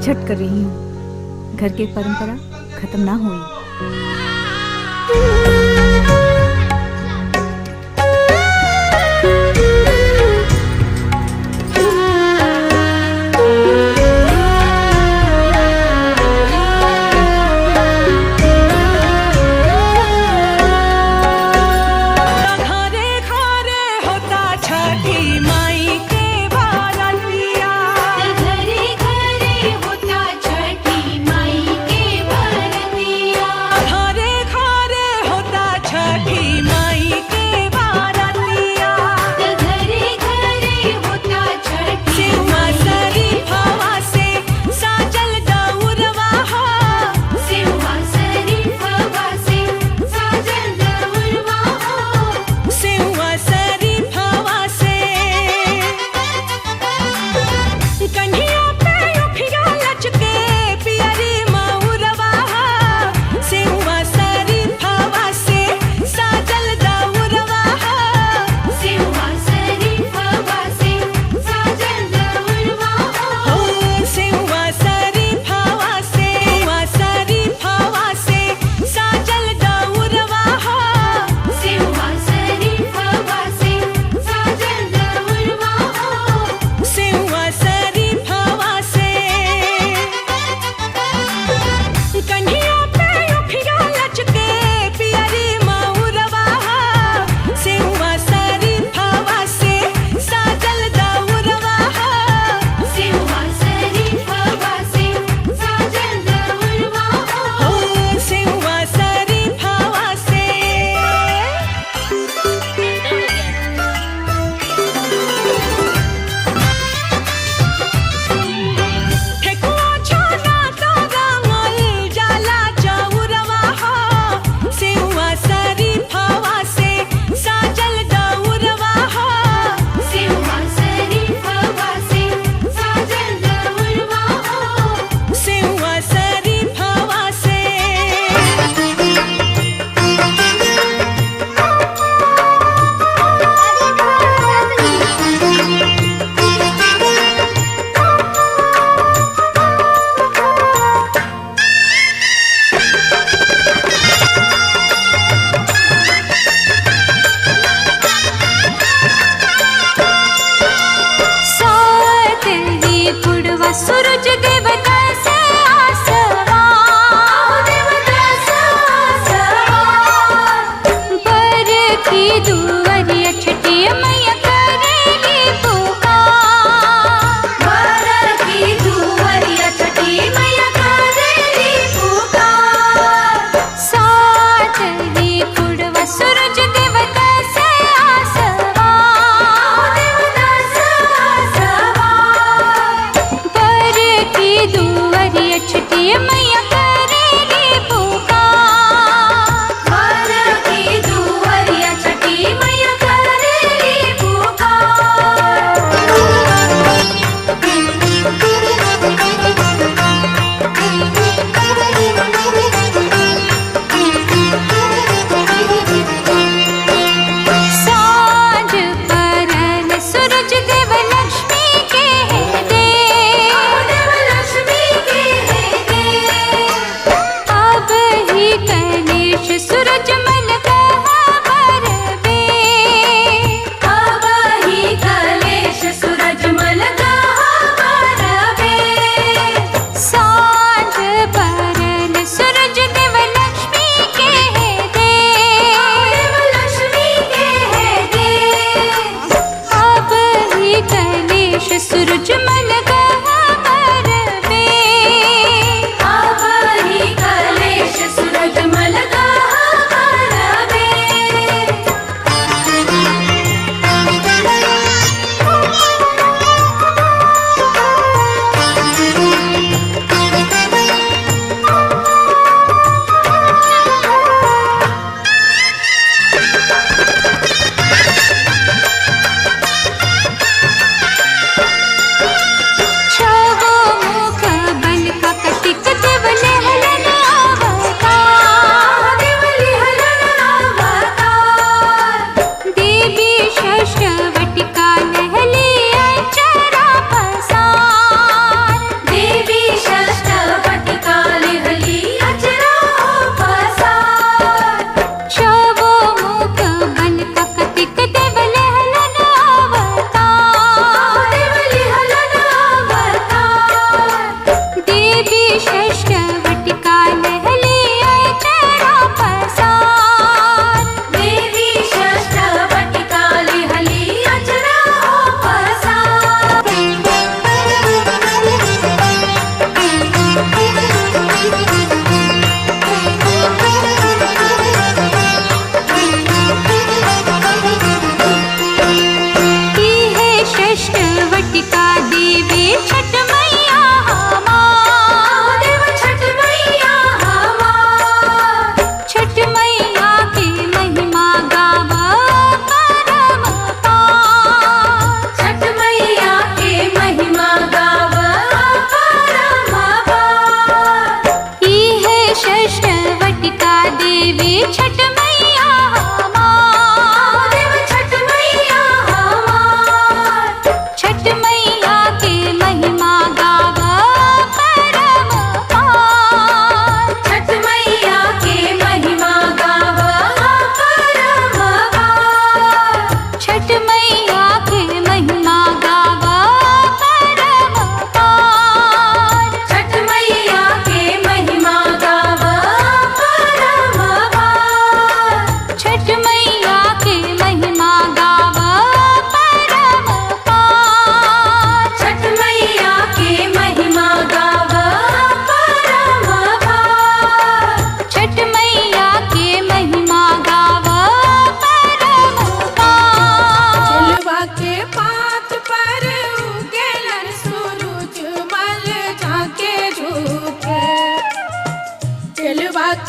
छठ कर रही हूँ, घर की परंपरा खत्म ना हुई।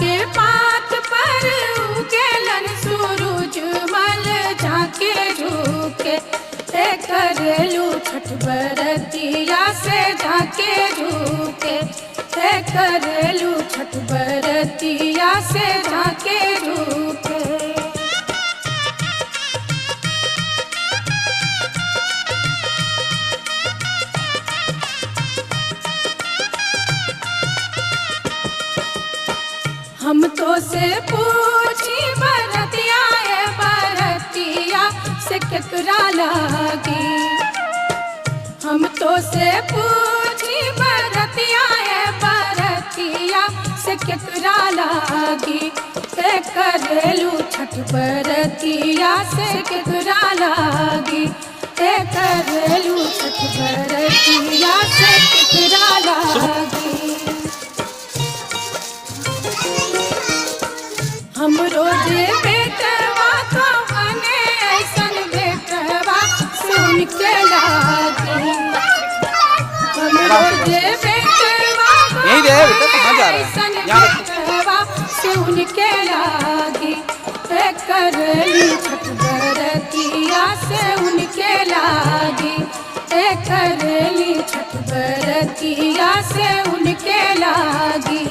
के पात पर उगेलन सूरज मल झाके झुके करेलू छठ बरतिया से झाके झुके करेलू छठ बरतिया से झाके झुके। हम तो से पूछी बरतिया है बरतिया से केकरा लागी। हम तो से पूछी बरतिया है बरतिया से केकरा लागी। करेलू छठ बरतिया से केकरा लागी। करेलू छठ बरतिया से केकरा लागी। हम रोजे बेटवा तो बने ऐसन बेटवा सुन के लागी। हम रोजे बेटवा ऐसन बेटवा सुन के लागी। करेली छठ बरतिया से उनके लागी। करेली छठ बरतिया से उनके लागी।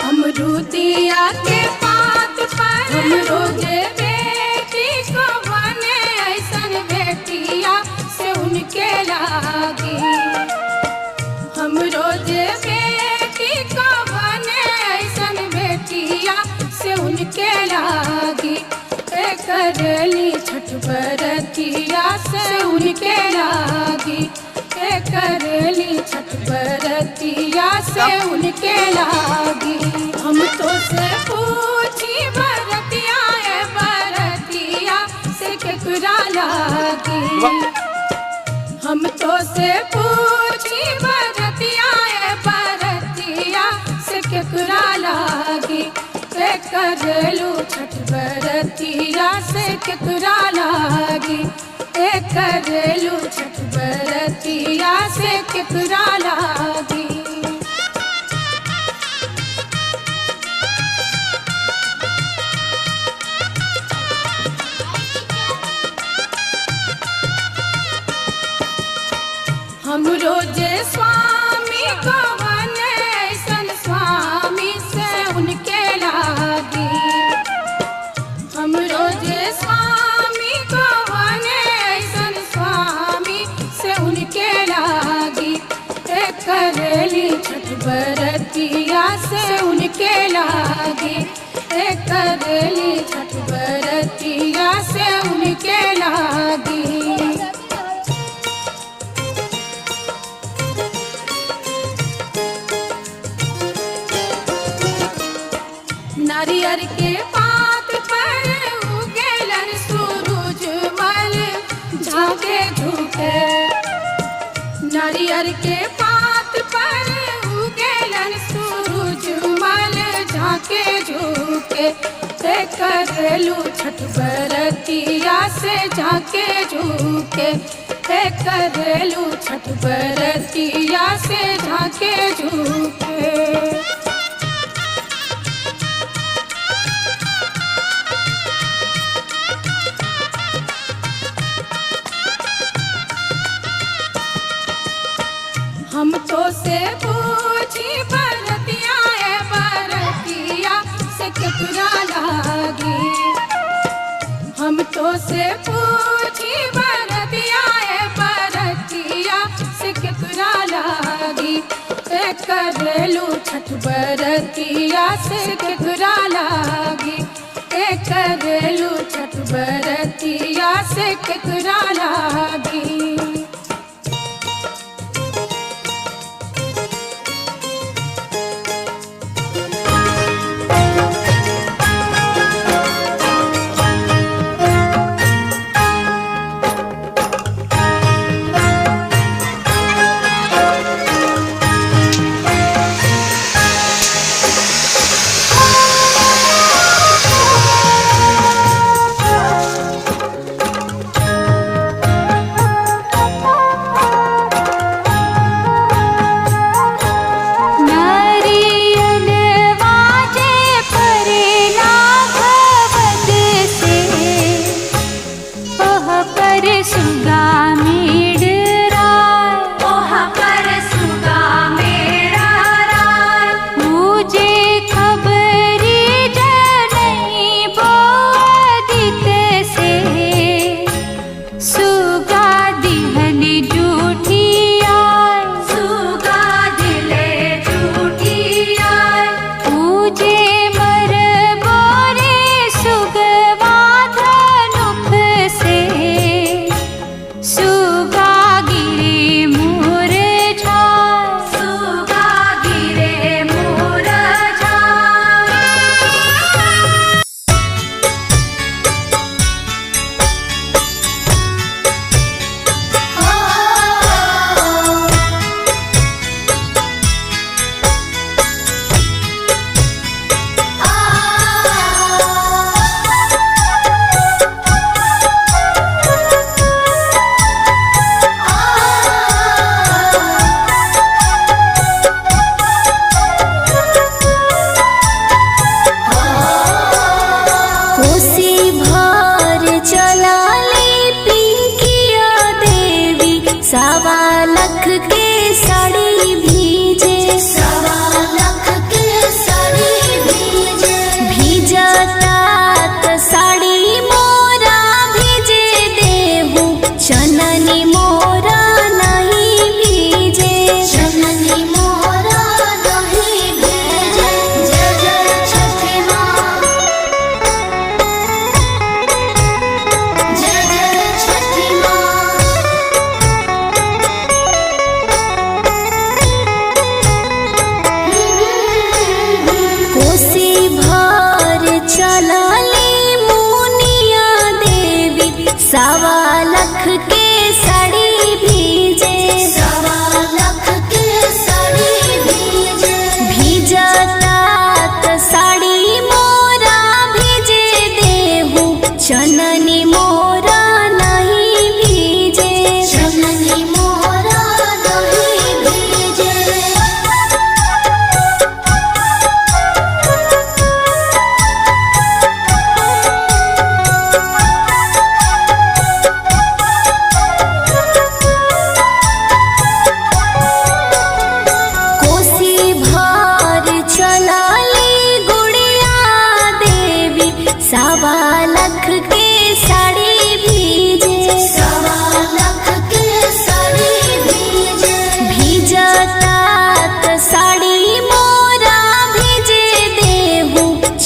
अमरूदिया के पात पर हम रोजे बेटी को बने ऐसन बेटिया से उनके लागी। हम रोजे बेटी को बने ऐसन बेटिया से उनके लागी। करेली छठ बरतिया से उनके लागी। करेली छठ बरतिया से उनके लागी। हम तो से पूछी बरतिया है बरतिया से केकरा लागी। हम तो से पूछी बरतिया है बरतिया से केकरा लागी। करेलू छठ बरतिया से केकरा लागी। करेलू छठ बरतिया से केकरा लागी। हम रोजे स्वामी को बने ऐसन स्वामी से उनके लागी। हम रोजे स्वामी को बने ऐसन स्वामी से उनके लागी। करेली छठ बरतिया से उनके लागी। करेली छठ बरतिया से उनके लागी। नारियर के पात पर उगेलन सूरज मल झाके झुके। नारियर के पात पर उगेलन सूरज मल झाके झुके। करेलू छठ बरतिया से झाके झुके। करेलू छठ बरतिया से झाके झुके। हम तो से पूछी बरतिया बरतिया से केकरा लागी। हम तो से पूछी बरतिया बरतिया से केकरा लागी। करेलू छठ बरतिया से केकरा लागी। करेलू छठ बरतिया से केकरा लागी।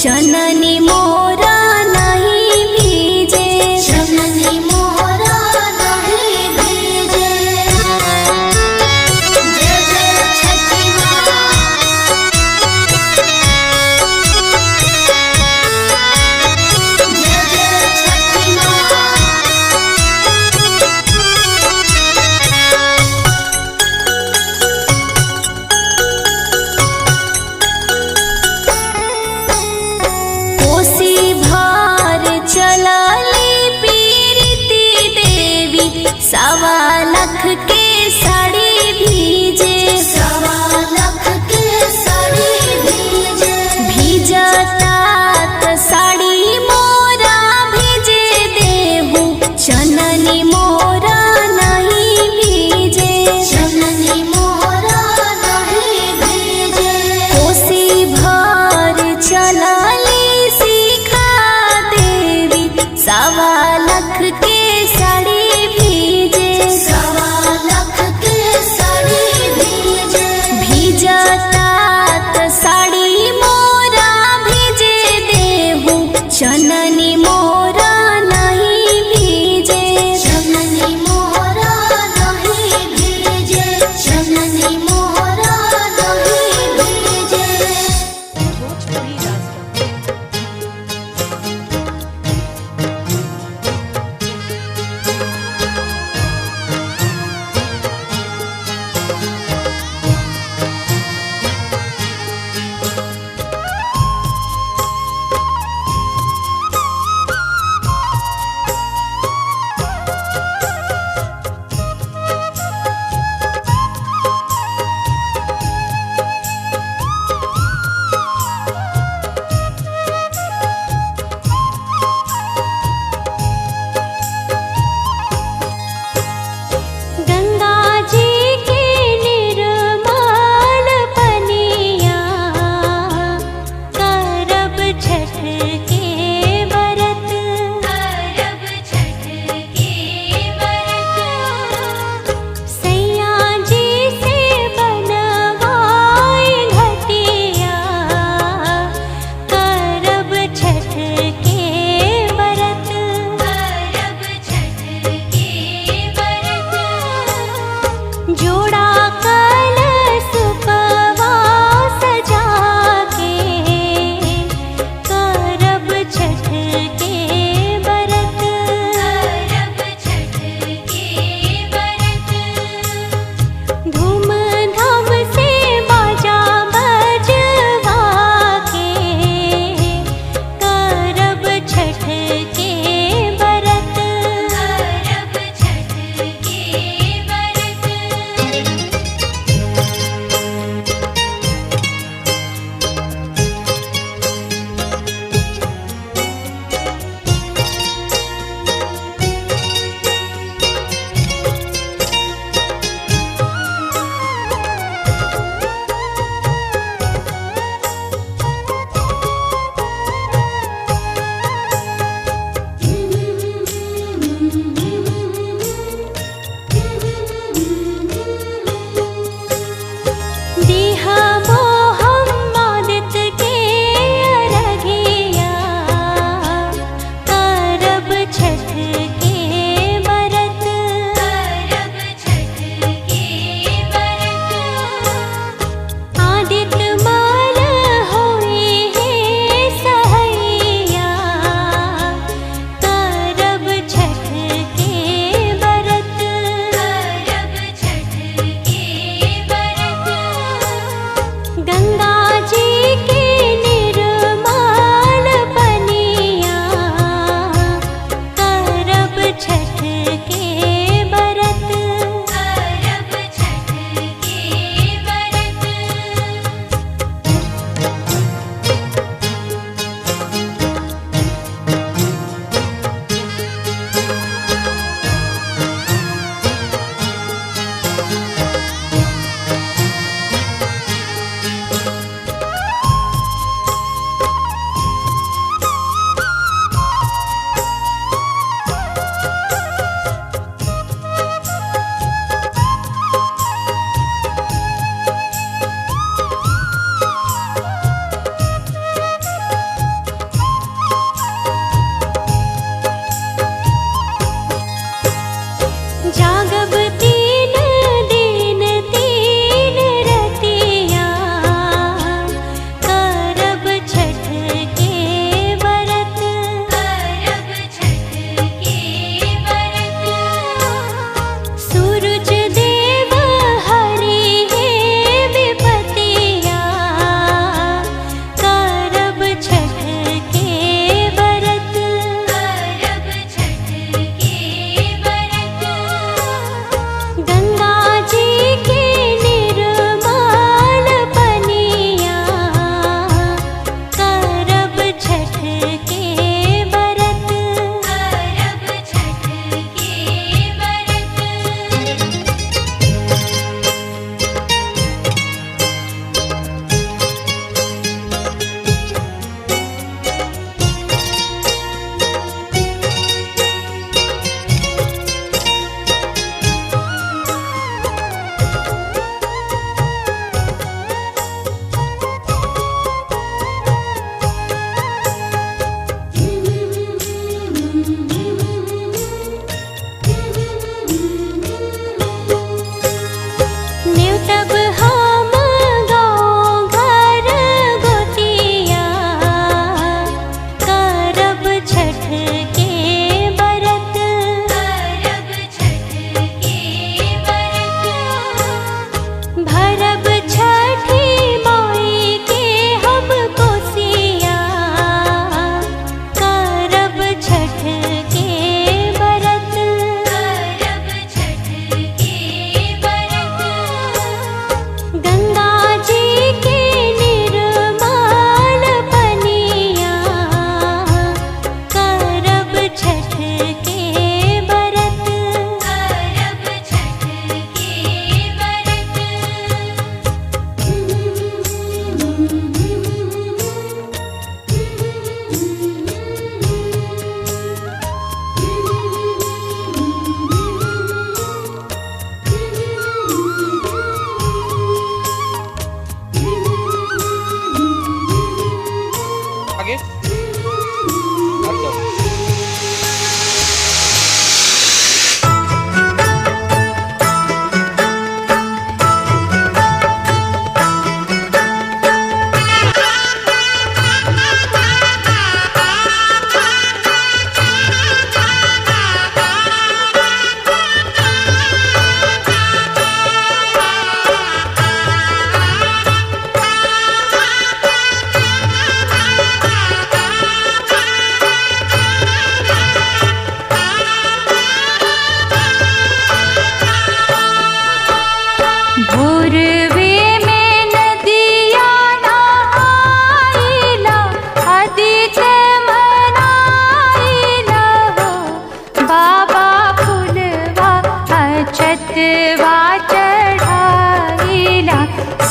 जननी मोरा नहीं भीजे, चननी मोरा नहीं भीजे। जय जय छठी माँ, जय जय छठी माँ। कोसी भार चलाली पीरिति देवी, सवा लाख के साड़ी भीजे, सवा लाख के साड़ी भीजे। भीजता त साड़ी मोरा भीजे देहु, चननी मोरा नहीं भीजे, चननी मोरा नहीं भीजे। कोसी भार चलाली सीखा देवी, सवा लाख के साड़ी भीजे, सवा लाख के साड़ी भीजे। भीजता त साड़ी मोरा भीजे देहु, चननी मोरा नहीं भीजे, चननी मोरा नहीं भीजे, चननी मोरा नहीं भीजे।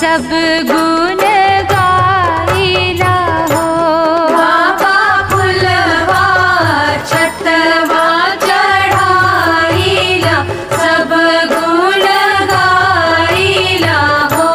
सब गुण गाइला हो। बाबा फुलवा छतवा चढ़ाइला सब गुण गाइला हो।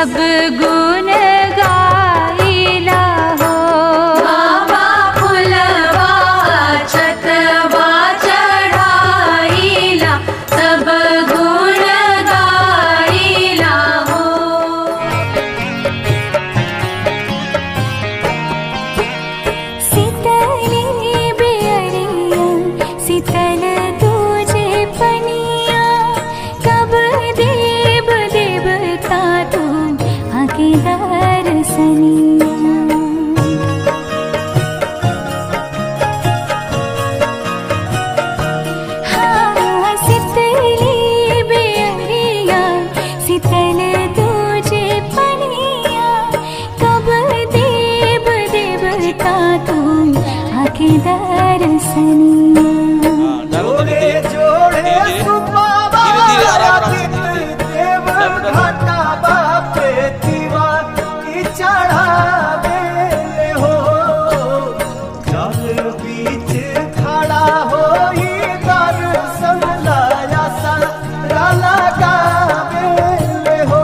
सब गुण गाइला हो। बाबा फुलवा छतवा चढ़ाइला सब गुण गाइला हो। शीतली बेअरिया शीतल तुझे पनिया, कब देव देवता तुम आके दर्शनिया। हाँ शीतली बेअरिया शीतल तुझे पनिया, कब देव देवता तुम आके दर्शनिया। जोड़े जोड़े सुबाबा देव घाटा बापे दीवा की चढ़ावे हो। जल बीच खड़ा होई दर्शन लाया सारा लगावे हो।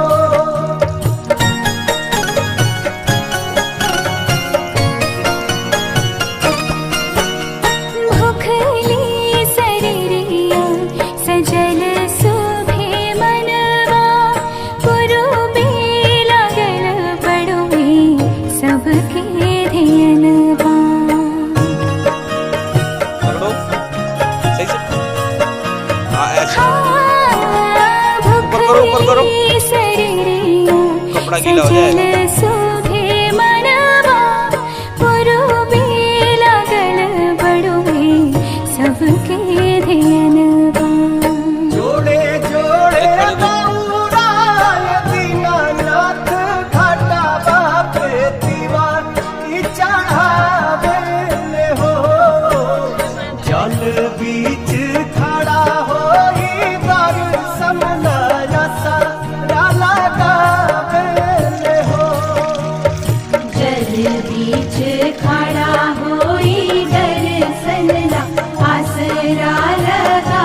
भूखली शरीरिया सजल सुभे मनवा, पुरुबे लागल बड़ुए सबके ध्यानवा। पकड़ो सही से। हाँ ऐसे ऊपर करो, ऊपर करो। भूखली शरीरिया कपड़ा गीला हो जाएगा। सजल सुभे मनवा, पुरुबे लागल बड़ुए सबके ध्यानवा। जोड़े जोड़े गौराय दीनानाथ घाटा बापे दीवा की चढ़ावे हो। जल बीच खड़ा होई दर्शन लाया सारा लगावे हो। जल बीच खड़ा होई दर्शन ला आसरा लगा